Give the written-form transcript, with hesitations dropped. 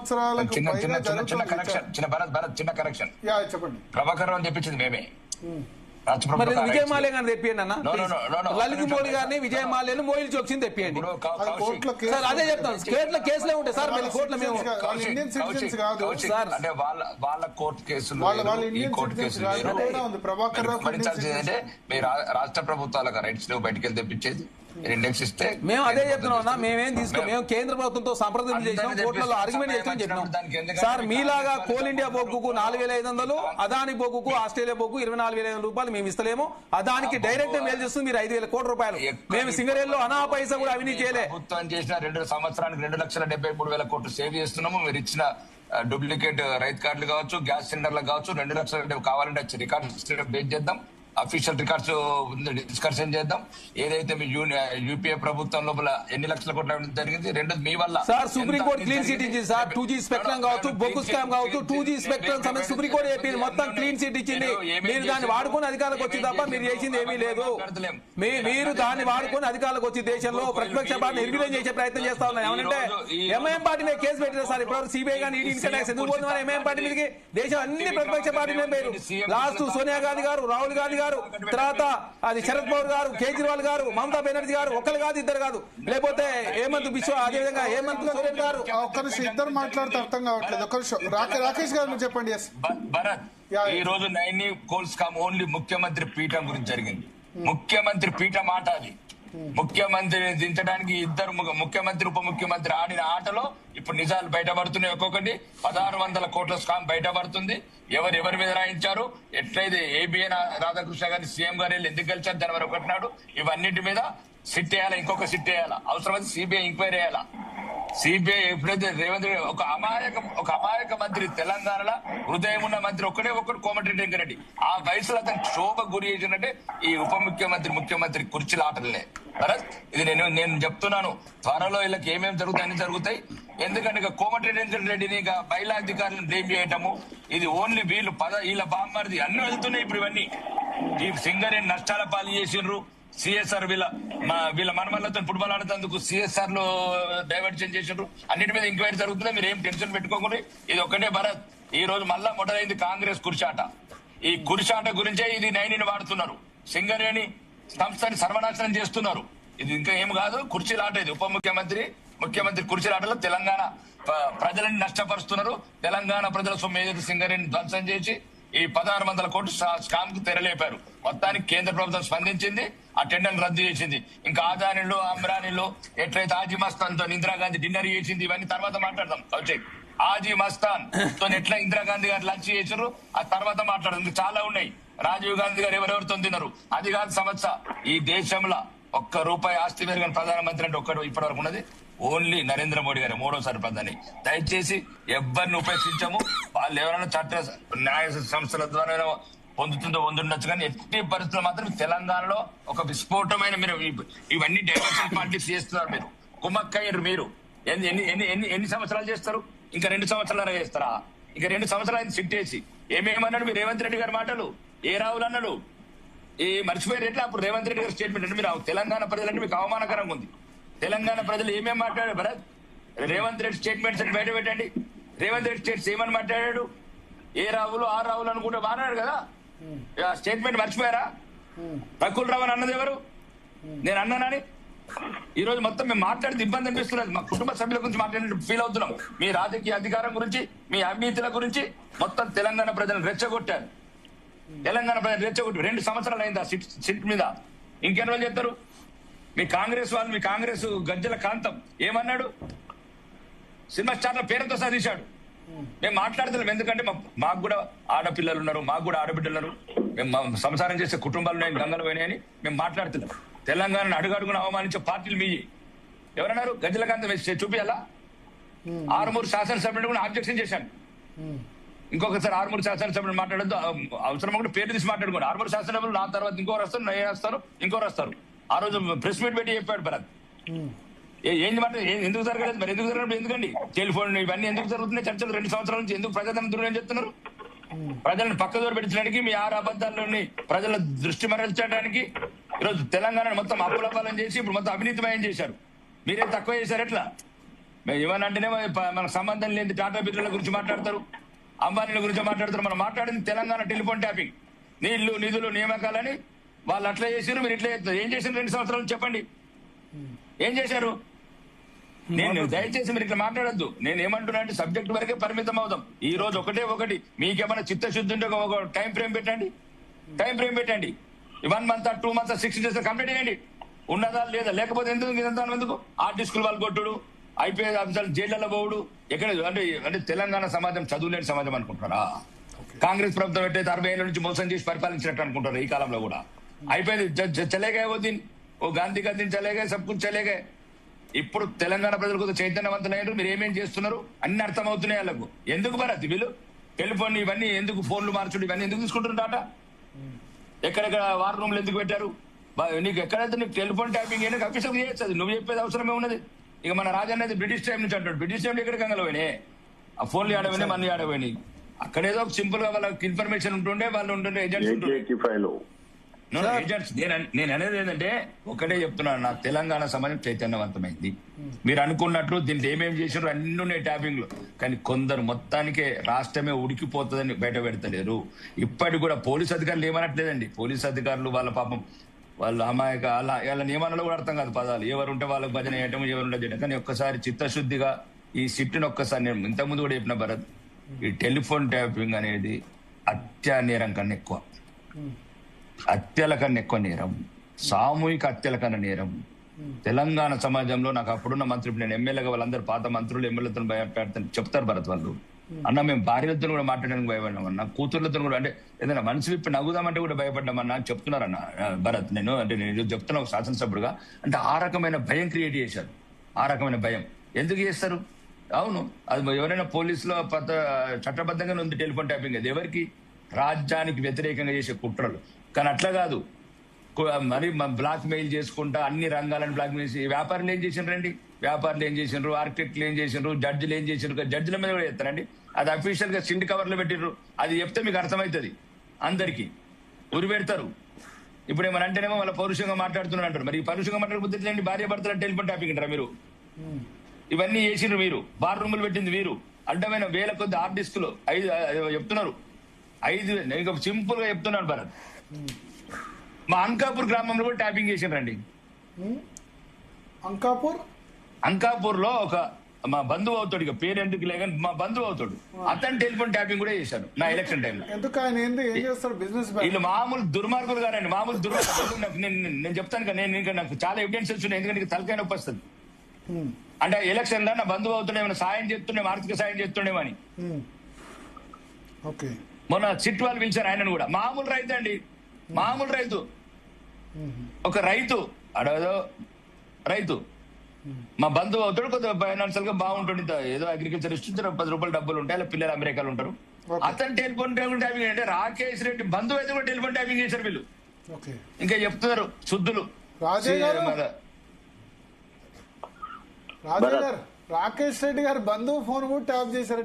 సంవత్సరాలకు చిన్న కరెక్షన్ చెప్పండి. ప్రభాకర్ రావు చెప్పించింది మేమే. మరి విజయమాల్య గారిని తెప్పియండి అన్న, లలిత్ మోడీ గారిని విజయమాల్యను మోయిల్ చోక్సిని తెప్పియండి సార్. అదే చెప్తాను, కోర్టులో కేసులే ఉంటాయి సార్. మళ్ళీ కోర్టులో మేము అంటే వాళ్ళ కోర్టు కేసులు కోర్టు కేసులు అంటే మీ రాష్ట్ర ప్రభుత్వాలకు రైట్స్ బయటకు వెళ్ళి తెప్పించేది ఇండెక్స్ ఇస్తే మేము అదే చెప్తున్నాం. మేమేం తీసుకో, మేము కేంద్ర ప్రభుత్వంతో సంప్రదింపులు చేసాం, కోర్టులలో ఆర్గ్యుమెంట్ చేస్తామని చెప్పినాం సార్. మీలాగా కోల్ ఇండియా బొగ్గుకు 4,500, అదాని బొగ్గుకు ఆస్ట్రేలియా బొగ్గు 24,500 రూపాయలు మేము ఇస్తలేము. అదానికి డైరెక్ట్ మేలు చేస్తుంది మీరు 5,000 కోట్ల రూపాయలు. మేము సింగరేల్లో అనా పైసా కూడా అవినీతి చేయలే. ప్రభుత్వం చేసిన 2 సంవత్సరానికి 2,73,000 కోట్లు సేవ్ చేస్తున్నాము. మీరు ఇచ్చిన డూప్లికేట్ రైతు కార్డులు కావచ్చు, గ్యాస్ సిలిండర్లు కావచ్చు, 2 లక్షలు కావాలంటే రికార్డు బేస్ చేద్దాం, అఫీషియల్ రికార్డ్స్ డిస్కషన్ చేద్దాం. ఏదైతే మీ యూపీఏ ప్రభుత్వం లోపల ఎన్ని లక్షల కోట్ల జరిగింది, రెండోది మీ వల్ల సార్ సుప్రీంకోర్టు క్లీన్ సిట్ ఇచ్చింది సార్. 2G స్పెక్ట్రమ్ కావచ్చు, బొగ్గు స్కామ్ కావచ్చు, 2G స్పెక్ట్రమ్ సమస్య సుప్రీంకోర్టు చెప్పింది, మొత్తం క్లీన్ సిట్ ఇచ్చింది. మీరు దాన్ని వాడుకొని అధికారులకు వచ్చి తప్ప మీరు చేసింది ఏమీ లేదు. మీరు దాన్ని వాడుకొని అధికారులకు వచ్చి దేశంలో ప్రతిపక్ష పార్టీని నిర్వీర్యం చేసే ప్రయత్నం చేస్తా ఉన్నారు. ఏమంటే ఎంఐఎం పార్టీ మీద కేసు పెట్టారు సార్. ఇప్పుడు సిబిఐ కానీ ఈడీ ఇన్కమ్ ట్యాక్స్ ఎందుకు పోతున్నారు ఎంఐఎం పార్టీ మీదకి? దేశం అన్ని ప్రతిపక్ష పార్టీ మీద పేరు. లాస్ట్ సోనియా గాంధీ గారు, రాహుల్ గాంధీ గారు, తర్వాత అది శరద్ పవార్ గారు, కేజ్రీవాల్ గారు, మమతా బెనర్జీ గారు, ఒకరు కాదు ఇద్దరు కాదు, లేకపోతే హేమంత్ బిశ్వ, అదేవిధంగా హేమంత్ సోరెన్ గారు. ఒక్క నిమిషం, ఇద్దరు మాట్లాడితే అర్థం కావట్లేదు. ఒక్క నిమిషం, రాకేష్ గారు చెప్పండి. భరత్, ఈ రోజు నైని కోల్స్ కామ్ ఓన్లీ ముఖ్యమంత్రి పీఠం గురించి జరిగింది. ముఖ్యమంత్రి పీఠం ఆట అది. ముఖ్యమంత్రిని దించడానికి ఇద్దరు ముఖ్యమంత్రి ఉప ముఖ్యమంత్రి ఆడిన ఆటలో ఇప్పుడు నిజాలు బయటపడుతున్నాయి. ఒక్కొక్కటి 1,600 కోట్ల స్కామ్ బయటపడుతుంది. ఎవరి మీద రాయించారు, ఎట్లయితే ఏబిఎన్ రాధాకృష్ణ గారిని సీఎం గారు వెళ్ళి ఎందుకు గెలిచారు జనవరి 1 నాడు, ఇవన్నిటి మీద సిట్ వేయాలా, ఇంకొక సిట్ వేయాలా, అవసరమైతే సిబిఐ ఎంక్వైరీ వేయాలా. సిబిఐ ఎప్పుడైతే రేవంత్ రెడ్డి ఒక అమాయక మంత్రి, తెలంగాణలో హృదయం ఉన్న మంత్రి ఒక్కడు కోమటిరెడ్డి వెంకరెడ్డి, ఆ వయసులో అతను శోభ గురి చేసినట్టే ఈ ఉప ముఖ్యమంత్రి కుర్చీల ఆటలే. భరత్, ఇది నేను చెప్తున్నాను, త్వరలో వీళ్ళకి ఏమేమి జరుగుతాయి అన్ని జరుగుతాయి. ఎందుకంటే ఇక కోమటిరెడ్డి వెంకటరెడ్డిని ఇక మహిళా అధికారులను బ్లేమ్ చేయటము, ఇది ఓన్లీ వీళ్ళ బామ్మరిది అన్ని వెళ్తున్నాయి. ఇప్పుడు ఇవన్నీ ఈ సింగరేణి నష్టాల పాలు చేసిండ్రు. సిఎస్ఆర్ వీళ్ళ మనమల్లతో ఫుట్బాల్ ఆడుతందుకు సిఎస్ఆర్ లో డైవర్షన్ చేసిండ్రు. అన్నిటి మీద ఎంక్వైరీ జరుగుతుంది. మీరు ఏం టెన్షన్ పెట్టుకోకుండా ఇది ఒక్కటే భరత్. ఈ రోజు మళ్ళా మొదలైంది కాంగ్రెస్ కుర్చాట. ఈ కుర్చాట గురించే ఇది నైనిని వాడుతున్నారు. సింగరేణి సంస్థని సర్వనాశనం చేస్తున్నారు. ఇది ఇంకా ఏం కాదు, కుర్చీలాట. ఇది ఉప ముఖ్యమంత్రి కుర్చీలాటలో తెలంగాణ ప్రజలని నష్టపరుస్తున్నారు. తెలంగాణ ప్రజల సొమ్ము ఏదైతే సింగరేణి ధ్వంసం చేసి ఈ 1,600 కోట్లు స్కామ్ కు తెరలేపారు. మొత్తానికి కేంద్ర ప్రభుత్వం స్పందించింది, ఆ టెండర్లు రద్దు చేసింది. ఇంకా ఆదానిలో అమ్రానిలో ఎట్లయితే ఆజీ మస్తాన్ తో ఇందిరాగాంధీ డిన్నర్ చేసింది, ఇవన్నీ తర్వాత మాట్లాడదాం. కౌశిక్, ఆజీ మస్తాన్ తో ఎట్లా ఇందిరాగాంధీ గారు లంచ్ చేసారు ఆ తర్వాత మాట్లాడదాం. ఇంకా చాలా ఉన్నాయి. రాజీవ్ గాంధీ గారు ఎవరెవరితో తిన్నారు అది కాదు సమస్య. ఈ దేశంలో ₹1 ఆస్తి పెరిగిన ప్రధానమంత్రి అంటే ఒక్కడు ఇప్పటివరకు ఉన్నది ఓన్లీ నరేంద్ర మోడీ గారు, 3వసారి ప్రధాని. దయచేసి ఎవరిని ఉపేక్షించము. వాళ్ళు ఎవరైనా చట్ట న్యాయ సంస్థల ద్వారా పొందుండొచ్చు, కానీ ఎట్టి పరిస్థితులు మాత్రం తెలంగాణలో ఒక విస్ఫోటమైన మీరు ఇవన్నీ డైవర్షన్ పాలిటిక్స్ చేస్తున్నారు. మీరు కుమ్మక్కయ్యారు. మీరు ఎన్ని సంవత్సరాలు చేస్తారు? ఇంకా 2 సంవత్సరాలు చేస్తారా? ఇంకా 2 సంవత్సరాలు సిట్టేసి ఏమేమన్నాడు మీరు? రేవంత్ రెడ్డి గారి మాటలు ఏ రావులు అన్నాడు, మర్చిపోయారు. ఎట్లా అప్పుడు రేవంత్ రెడ్డి గారి స్టేట్మెంట్ అంటే మీరు తెలంగాణ ప్రజలంటే మీకు అవమానకరంగా ఉంది. తెలంగాణ ప్రజలు ఏమేమి మాట్లాడారు భరత్? రేవంత్ రెడ్డి స్టేట్మెంట్స్ అని బయట పెట్టండి. రేవంత్ రెడ్డి స్టేట్స్ ఏమని మాట్లాడాడు? ఏ రావులు ఆ రావులు అనుకుంటే మాట్లాడాడు కదా. స్టేట్మెంట్ మర్చిపోయారా? రకుల్ రావు అని అన్నది ఎవరు? నేను అన్నానని ఈ రోజు మొత్తం మేము మాట్లాడితే ఇబ్బంది అనిపిస్తున్నది. మా కుటుంబ సభ్యుల గురించి మాట్లాడినట్టు ఫీల్ అవుతున్నాం. మీ రాజకీయ అధికారం గురించి, మీ అవినీతుల గురించి మొత్తం తెలంగాణ ప్రజలను రెచ్చగొట్టారు. 2 సంవత్సరాలు అయింది ఆ సిట్ మీద. ఇంకెన్ని రోజులు చెప్తారు? మీ కాంగ్రెస్ గజ్జల కాంతం ఏమన్నాడు? సినిమా స్టార్ల పేరుతో సాధించాడు. మేము మాట్లాడతలేం, ఎందుకంటే మాకు కూడా ఆడపిల్లలు ఉన్నారు, మాకు కూడా ఆడబిడ్డలు ఉన్నారు, మేము సంసారం చేసే కుటుంబాలు ఉన్నాయి, గంగలు పోయినాయని మేము మాట్లాడుతున్నాం. తెలంగాణను అడుగడుగున అవమానించే పార్టీలు మీ ఎవరన్నారు? గజ్జల కాంతం చూపియాలా? 6 శాసనసభ్యులు కూడా ఆబ్జెక్షన్ చేశాను. ఇంకొకసారి 6 శాసనసభ్యులు మాట్లాడద్దు, అవసరం కూడా పేరు తీసి మాట్లాడుకోండి. 6 శాసనసభ్యులు నా తర్వాత ఇంకోరు వస్తారు, నేను వస్తారు, ఇంకోరు వస్తారు. ఆ రోజు ప్రెస్ మీట్ పెట్టి చెప్పాడు భరత్. ఏంటి మాట ఎందుకు జరగలేదు? మరి ఎందుకు జరగలేదు? ఎందుకండి టెలిఫోన్ ఇవన్నీ ఎందుకు జరుగుతున్నాయి? చర్చలు 2 సంవత్సరాల నుంచి ఎందుకు ప్రజలను దూరం చెప్తున్నారు? ప్రజలను పక్కదోరు పెట్టడానికి, మీ 6 అబద్ధాల్లోని ప్రజల దృష్టి మరల్చడానికి ఈరోజు తెలంగాణ మొత్తం అప్పులపాలం చేసి ఇప్పుడు మొత్తం అవినీతిమయం చేశారు. మీరేం తక్కువ చేశారు? ఎట్లా మేము ఏమనంటేనే మనకు సంబంధం లేని టాటా బిర్లాల గురించి మాట్లాడతారు, అంబానీల గురించి మాట్లాడతారు. మనం మాట్లాడింది తెలంగాణ టెలిఫోన్ ట్యాపింగ్, నీళ్లు నిధులు నియామకాలని వాళ్ళు అట్లా చేసారు, మీరు ఇట్లా చేస్తారు. ఏం చేసిన 2 సంవత్సరాలు చెప్పండి, ఏం చేశారు? నేను దయచేసి మీరు ఇట్లా మాట్లాడద్దు. నేను ఏమంటున్నా అంటే సబ్జెక్ట్ వరకే పరిమితం అవుదాం. ఈ రోజు ఒకటి మీకేమైనా చిత్తశుద్ధి ఉంటే ఒక టైం ఫ్రేమ్ పెట్టండి, 1 month 2 months 6 days కంప్లీట్ చేయండి. ఉన్నదా లేదా, లేకపోతే ఎందుకు ఆర్టిస్టులు వాళ్ళు కొట్టుడు, ఐపీఎస్ ఆఫీసర్లు జైళ్లలో పోవుడు, ఎక్కడ అంటే తెలంగాణ సమాజం చదువులేని సమాజం అనుకుంటున్నారా? కాంగ్రెస్ ప్రభుత్వం ఎట్టయితే 60 ఏళ్ళ నుంచి మోసం చేసి పరిపాలించినట్టు అనుకుంటారు. ఈ కాలంలో కూడా అయిపోయింది. చలేగా ఓ గాంధీ గద్దీని చలేగా సబ్కు చలేగా. ఇప్పుడు తెలంగాణ ప్రజలకు చైతన్యవంతులయ్యారు. మీరు ఏమేం చేస్తున్నారు అన్ని అర్థమవుతున్నాయి వాళ్ళకు. ఎందుకు భరత్ వీళ్ళు టెలిఫోన్ ఇవన్నీ ఎందుకు, ఫోన్లు మార్చుడు ఇవన్నీ ఎందుకు తీసుకుంటున్నారు? డాటా ఎక్కడెక్కడ వార్ రూమ్లు ఎందుకు పెట్టారు? నీకు ఎక్కడైతే నీకు టెలిఫోన్ ట్యాపింగ్ అయినా అఫీషియల్ చేయొచ్చు, నువ్వు చెప్పేది అవసరమే ఉన్నది. ఇక మన రాజన్న అయితే బ్రిటిష్ టైం నుంచి అంటాడు, బ్రిటిష్ టైంలో ఎక్కడ గంగలపోయినాయి ఆ ఫోన్లు ఆడపోయినాయి, మనీ ఆడపోయినాయి. అక్కడేదో సింపుల్ గా వాళ్ళకి ఇన్ఫర్మేషన్ ఉంటుండే, వాళ్ళు ఉంటుండే ఏజెంట్స్ ఏజెంట్స్. నేను అనేది ఏంటంటే ఒకటే చెప్తున్నాను, నా తెలంగాణ సమాజం చైతన్యవంతమైంది. మీరు అనుకున్నట్లు దీంట్లో ఏమేమి చేసినారు అన్ని ఉన్నాయి ట్యాపింగ్ లో, కానీ కొందరు మొత్తానికే రాష్ట్రమే ఉడికిపోతుందని బయట పెడతలేరు. ఇప్పటికి కూడా పోలీస్ అధికారులు ఏమనట్లేదండి. పోలీస్ అధికారులు వాళ్ళ పాపం వాళ్ళు అమాయక వాళ్ళ నియమాలలో కూడా అర్థం కాదు పదాలు. ఎవరు ఉంటే వాళ్ళకి భజన చేయటం, ఎవరుంటే చేయడం. కానీ ఒక్కసారి చిత్తశుద్ధిగా ఈ సిట్టును ఒక్కసారి, నేను ఇంతకుముందు కూడా చెప్పిన భరత్, ఈ టెలిఫోన్ ట్యాపింగ్ అనేది హత్యా నేరం కన్నా ఎక్కువ, హత్యల కన్నా ఎక్కువ నేరం, సామూహిక హత్యల కన్నా నేరం. తెలంగాణ సమాజంలో నాకు అప్పుడున్న మంత్రి, నేను ఎమ్మెల్యేగా వాళ్ళందరూ పాత మంత్రులు ఎమ్మెల్యేతో భయపెడతాను చెప్తారు భరత్ వాళ్ళు. అన్న మేము భార్యలతో కూడా మాట్లాడడానికి భయపడ్డామన్నా, కూతుర్లతో కూడా, అంటే ఏదైనా మనసు విప్పి నవ్వుదామంటే కూడా భయపడ్డామన్నా అని చెప్తున్నారన్న భరత్. నేను చెప్తున్నా ఒక శాసనసభ్యుడుగా, అంటే ఆ రకమైన భయం క్రియేట్ చేశారు. ఆ రకమైన భయం ఎందుకు చేస్తారు? అవును, అది ఎవరైనా పోలీసులో చట్టబద్ధంగానే ఉంది టెలిఫోన్ ట్యాపింగ్. అది ఎవరికి? రాజ్యానికి వ్యతిరేకంగా చేసే కుట్రలు. కానీ అట్లా కాదు, మరి బ్లాక్ మెయిల్ చేసుకుంటా అన్ని రంగాలను బ్లాక్ మెయిల్ చేసి వ్యాపారులు ఏం చేసిండ్రండి? వ్యాపారులు ఏం చేసిండ్రు? ఆర్కిటెక్ట్లు ఏం చేసిండ్రు? జడ్జిలు ఏం చేసిండ్రు? జడ్జిల మీద కూడా చెప్తారండి. అది అఫీషియల్ గా సిండ్ కవర్లో పెట్టిర్రు. అది చెప్తే మీకు అర్థమవుతుంది, అందరికి ఉరి పెడతారు. ఇప్పుడు ఏమని అంటేనేమో వాళ్ళ పౌరుషంగా మాట్లాడుతున్నారు అంటారు. మరి పౌరుషంగా మాట్లాడకపోతే భార్య భర్తల టెలిఫోన్ ట్యాపింగ్ అంటారా మీరు? ఇవన్నీ చేసిండ్రు మీరు, బార్ రూములు పెట్టింది మీరు, అడ్డమైన వేల కొద్ది హార్డ్ డిస్కులు 5 చెప్తున్నారు. 5 ఇంకా సింపుల్ గా చెప్తున్నాను భరత్, మా అంకాపూర్ గ్రామంలో కూడా ట్యాపింగ్ చేసిండ్రండి. అంకాపూర్ లో ఒక మా బంధువు అవుతాడు, ఇక పేరు ఎందుకు లేక మా బంధువు అవుతాడు, అతను టెలిఫోన్ ట్యాపింగ్ కూడా చేశాను నా ఎలక్షన్ టైంలో. వీళ్ళు మామూలు దుర్మార్గులు గారండి, మామూలు దుర్మార్గులు. నేను చెప్తాను కదా, నేను నాకు చాలా ఎవిడెన్సెస్ ఉన్నాయి, ఎందుకంటే తలకాయ నొప్పి వస్తుంది. అంటే ఎలక్షన్ లో నా బంధువు అవుతుండే, ఏమైనా సాయం చేస్తుండే, ఆర్థిక సాయం చేస్తుండేమని. మొన్న సిట్ వాళ్ళు పిలిచారు ఆయనను కూడా. మామూలు రైతు అండి, మామూలు రైతు, ఒక రైతు, అడగదో రైతు, మా బంధువు అవుతాడు, కొద్దిగా ఫైనాన్షియల్ గా బాగుంటుంది, ఏదో అగ్రికల్చర్ ఇస్తుంది, 10 రూపాయలు డబ్బులు ఉంటాయి, అలా పిల్లలు అమెరికాలో ఉంటారు. అతను టెలిఫోన్ ట్యాపింగ్ అంటే రాకేష్ రెడ్డి బంధువు అయితే కూడా టెలిఫోన్ ట్యాపింగ్ చేశారు వీళ్ళు. ఇంకా చెప్తున్నారు శుద్ధులు. రాకేష్ రెడ్డి గారు బంధువు ఫోన్ కూడా ట్యాప్ చేశారు.